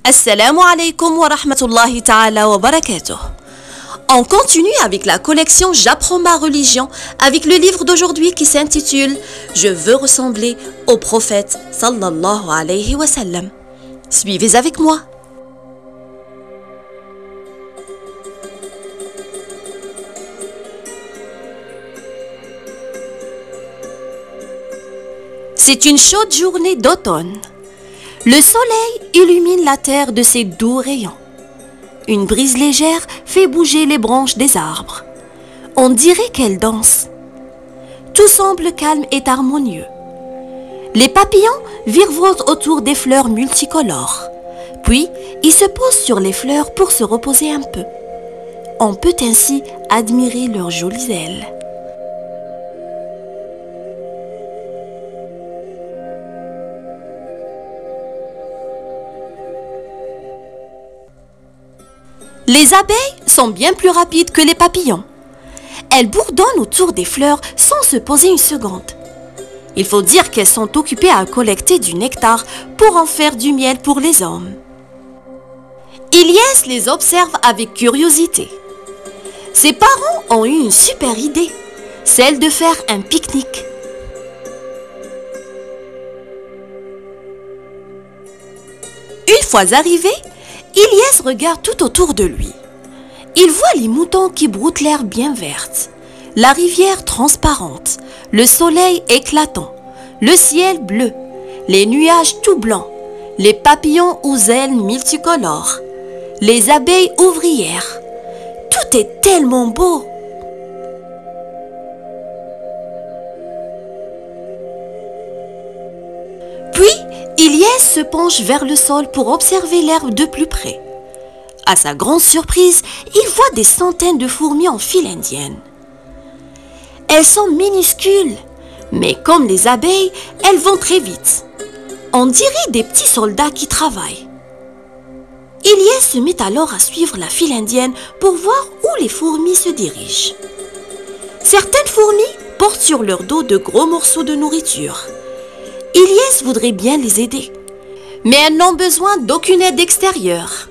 Assalamu alaikum wa rahmatullahi ta'ala wa barakatuh. On continue avec la collection J'apprends ma religion avec le livre d'aujourd'hui qui s'intitule Je veux ressembler au prophète sallallahu alayhi wa sallam. Suivez avec moi. C'est une chaude journée d'automne. Le soleil illumine la terre de ses doux rayons. Une brise légère fait bouger les branches des arbres. On dirait qu'elle danse. Tout semble calme et harmonieux. Les papillons virevoltent autour des fleurs multicolores. Puis, ils se posent sur les fleurs pour se reposer un peu. On peut ainsi admirer leurs jolies ailes. Les abeilles sont bien plus rapides que les papillons. Elles bourdonnent autour des fleurs sans se poser une seconde. Il faut dire qu'elles sont occupées à collecter du nectar pour en faire du miel pour les hommes. Ilyes les observe avec curiosité. Ses parents ont eu une super idée, celle de faire un pique-nique. Une fois arrivé, Ilyes regarde tout autour de lui. Il voit les moutons qui broutent l'herbe bien verte, la rivière transparente, le soleil éclatant, le ciel bleu, les nuages tout blancs, les papillons aux ailes multicolores, les abeilles ouvrières. Tout est tellement beau. Puis, Ilyes se penche vers le sol pour observer l'herbe de plus près. À sa grande surprise, il voit des centaines de fourmis en file indienne. Elles sont minuscules, mais comme les abeilles, elles vont très vite. On dirait des petits soldats qui travaillent. Ilyes se met alors à suivre la file indienne pour voir où les fourmis se dirigent. Certaines fourmis portent sur leur dos de gros morceaux de nourriture. Ilyes voudrait bien les aider, mais elles n'ont besoin d'aucune aide extérieure.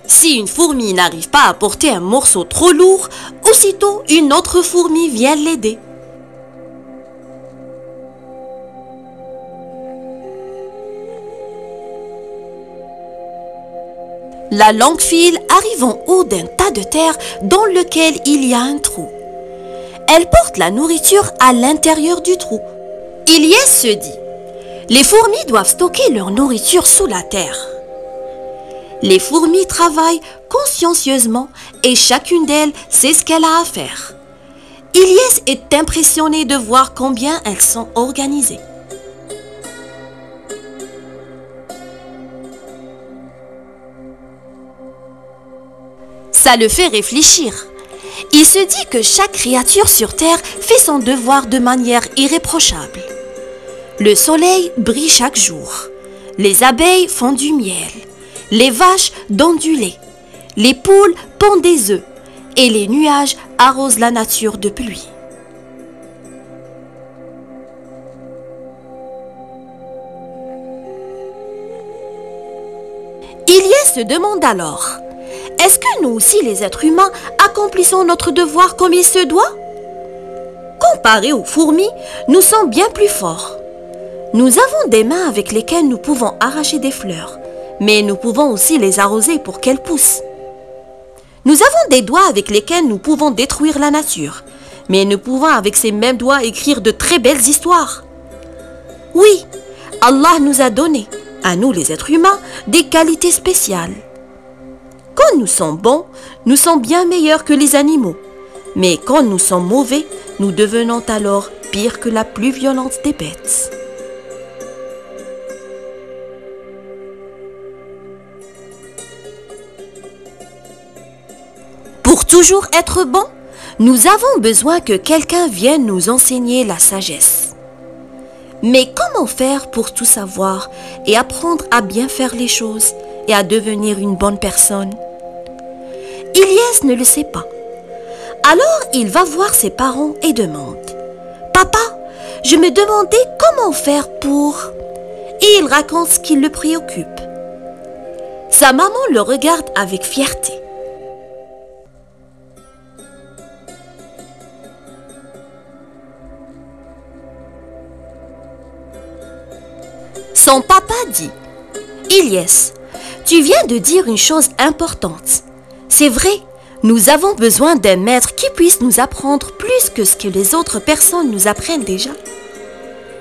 Si une fourmi n'arrive pas à porter un morceau trop lourd, aussitôt une autre fourmi vient l'aider. La longue file arrive en haut d'un tas de terre dans lequel il y a un trou. Elle porte la nourriture à l'intérieur du trou. Ilyes se dit, les fourmis doivent stocker leur nourriture sous la terre. Les fourmis travaillent consciencieusement et chacune d'elles sait ce qu'elle a à faire. Ilyes est impressionné de voir combien elles sont organisées. Ça le fait réfléchir. Il se dit que chaque créature sur Terre fait son devoir de manière irréprochable. Le soleil brille chaque jour. Les abeilles font du miel. Les vaches donnent du lait. Les poules pondent des œufs. Et les nuages arrosent la nature de pluie. Ilyes se demande alors, est-ce que nous aussi les êtres humains accomplissons notre devoir comme il se doit? Comparé aux fourmis, nous sommes bien plus forts. Nous avons des mains avec lesquelles nous pouvons arracher des fleurs, mais nous pouvons aussi les arroser pour qu'elles poussent. Nous avons des doigts avec lesquels nous pouvons détruire la nature, mais nous pouvons avec ces mêmes doigts écrire de très belles histoires. Oui, Allah nous a donné, à nous les êtres humains, des qualités spéciales. Quand nous sommes bons, nous sommes bien meilleurs que les animaux. Mais quand nous sommes mauvais, nous devenons alors pire que la plus violente des bêtes. Pour toujours être bon, nous avons besoin que quelqu'un vienne nous enseigner la sagesse. Mais comment faire pour tout savoir et apprendre à bien faire les choses et à devenir une bonne personne? Ilyes ne le sait pas. Alors il va voir ses parents et demande « Papa, je me demandais comment faire pour... » Et il raconte ce qui le préoccupe. Sa maman le regarde avec fierté. Son papa dit: Ilyes, tu viens de dire une chose importante. C'est vrai, nous avons besoin d'un maître qui puisse nous apprendre plus que ce que les autres personnes nous apprennent déjà.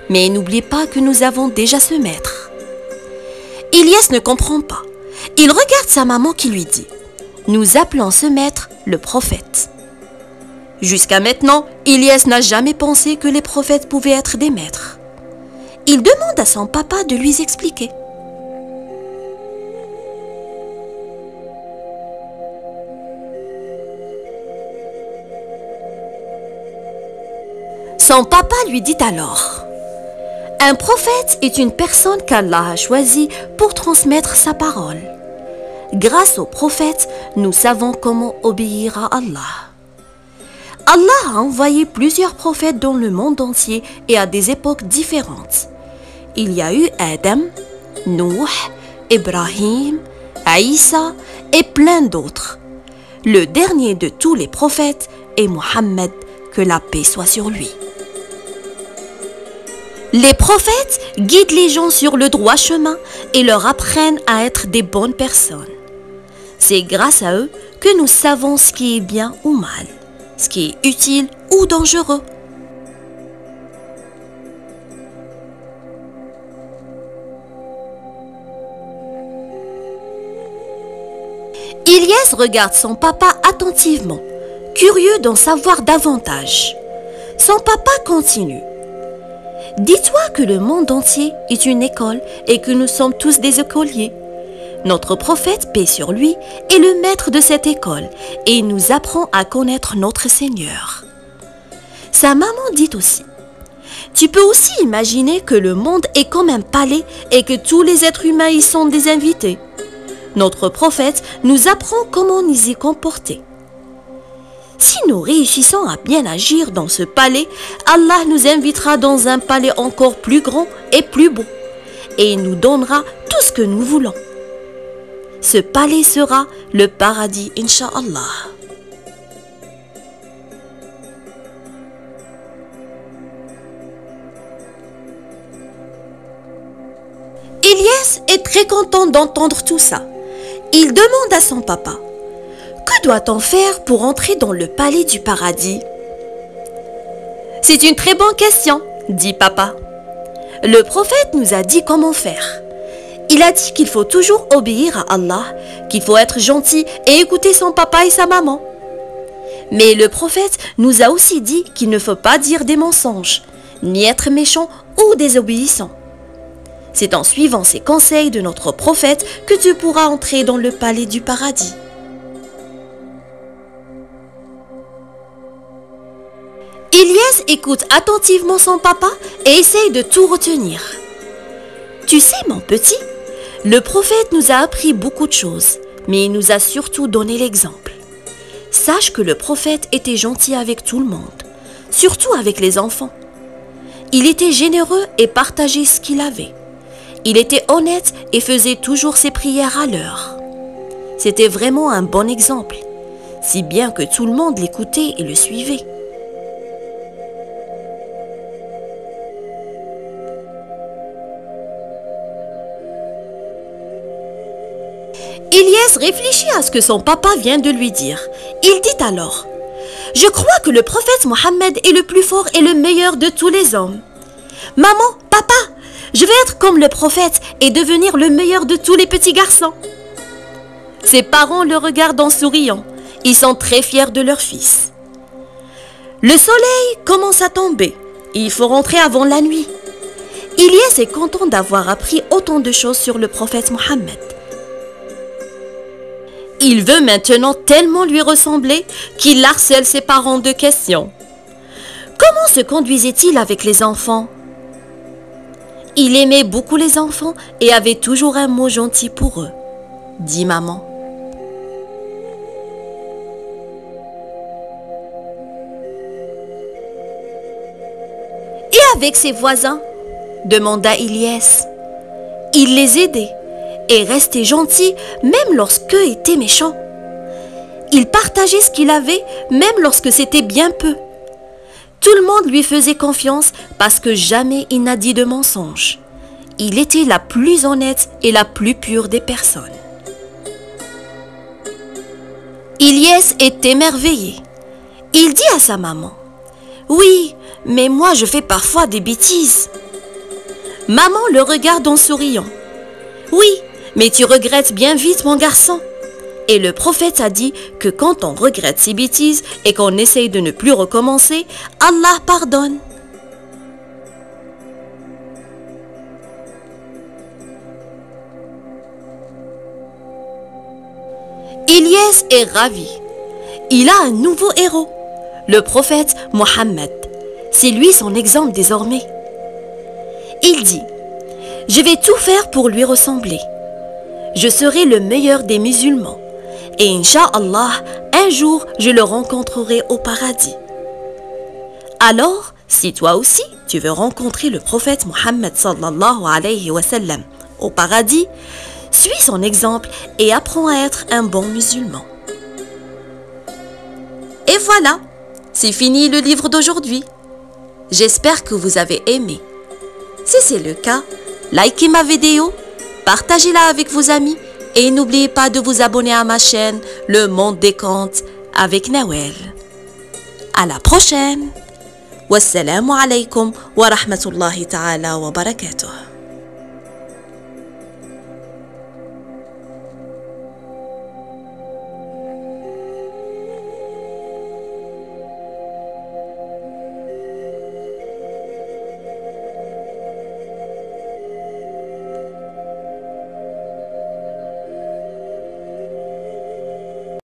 Mais n'oublie pas que nous avons déjà ce maître. Ilyes ne comprend pas. Il regarde sa maman qui lui dit: nous appelons ce maître le prophète. Jusqu'à maintenant, Ilyes n'a jamais pensé que les prophètes pouvaient être des maîtres. Il demande à son papa de lui expliquer. Son papa lui dit alors: un prophète est une personne qu'Allah a choisie pour transmettre sa parole. Grâce au prophète, nous savons comment obéir à Allah. Allah a envoyé plusieurs prophètes dans le monde entier et à des époques différentes. Il y a eu Adam, Nuh, Ibrahim, Isa et plein d'autres. Le dernier de tous les prophètes est Mohammed, que la paix soit sur lui. Les prophètes guident les gens sur le droit chemin et leur apprennent à être des bonnes personnes. C'est grâce à eux que nous savons ce qui est bien ou mal, ce qui est utile ou dangereux. Ilyes regarde son papa attentivement, curieux d'en savoir davantage. Son papa continue: dis-toi que le monde entier est une école et que nous sommes tous des écoliers. Notre prophète, paix sur lui, est le maître de cette école et il nous apprend à connaître notre Seigneur. Sa maman dit aussi: tu peux aussi imaginer que le monde est comme un palais et que tous les êtres humains y sont des invités. Notre prophète nous apprend comment nous y comporter. Si nous réussissons à bien agir dans ce palais, Allah nous invitera dans un palais encore plus grand et plus beau, et il nous donnera tout ce que nous voulons. Ce palais sera le paradis, Inch'Allah. Ilyes est très content d'entendre tout ça. Il demande à son papa: que doit-on faire pour entrer dans le palais du paradis? C'est une très bonne question, dit papa. Le prophète nous a dit comment faire. Il a dit qu'il faut toujours obéir à Allah, qu'il faut être gentil et écouter son papa et sa maman. Mais le prophète nous a aussi dit qu'il ne faut pas dire des mensonges, ni être méchant ou désobéissant. C'est en suivant ces conseils de notre prophète que tu pourras entrer dans le palais du paradis. Ilyes écoute attentivement son papa et essaye de tout retenir. Tu sais, mon petit, le prophète nous a appris beaucoup de choses, mais il nous a surtout donné l'exemple. Sache que le prophète était gentil avec tout le monde, surtout avec les enfants. Il était généreux et partageait ce qu'il avait. Il était honnête et faisait toujours ses prières à l'heure. C'était vraiment un bon exemple, si bien que tout le monde l'écoutait et le suivait. Ilyes réfléchit à ce que son papa vient de lui dire. Il dit alors: je crois que le prophète Mohammed est le plus fort et le meilleur de tous les hommes. Maman, papa, je vais être comme le prophète et devenir le meilleur de tous les petits garçons. Ses parents le regardent en souriant. Ils sont très fiers de leur fils. Le soleil commence à tomber. Il faut rentrer avant la nuit. Ilyes est content d'avoir appris autant de choses sur le prophète Mohammed. Il veut maintenant tellement lui ressembler qu'il harcèle ses parents de questions. Comment se conduisait-il avec les enfants? Il aimait beaucoup les enfants et avait toujours un mot gentil pour eux, dit maman. Et avec ses voisins? Demanda Ilyes. Il les aidait. et restait gentil même lorsqu'eux étaient méchants. Il partageait ce qu'il avait même lorsque c'était bien peu. Tout le monde lui faisait confiance parce que jamais il n'a dit de mensonge. Il était la plus honnête et la plus pure des personnes. Ilyes est émerveillé. Il dit à sa maman: « Oui, mais moi je fais parfois des bêtises. » Maman le regarde en souriant. « Oui, mais tu regrettes bien vite, mon garçon. » Et le prophète a dit que quand on regrette ses bêtises et qu'on essaye de ne plus recommencer, Allah pardonne. Ilyes est ravi. Il a un nouveau héros, le prophète Mohammed. C'est lui son exemple désormais. Il dit: « Je vais tout faire pour lui ressembler. Je serai le meilleur des musulmans. Et Inch'Allah, un jour, je le rencontrerai au paradis. » Alors, si toi aussi, tu veux rencontrer le prophète Mohammed sallallahu alayhi wa sallam au paradis, suis son exemple et apprends à être un bon musulman. Et voilà, c'est fini le livre d'aujourd'hui. J'espère que vous avez aimé. Si c'est le cas, likez ma vidéo, partagez-la avec vos amis et n'oubliez pas de vous abonner à ma chaîne Le Monde des Contes avec Nawel. À la prochaine. Wassalamu alaikum wa rahmatullahi ta'ala wa barakatuh.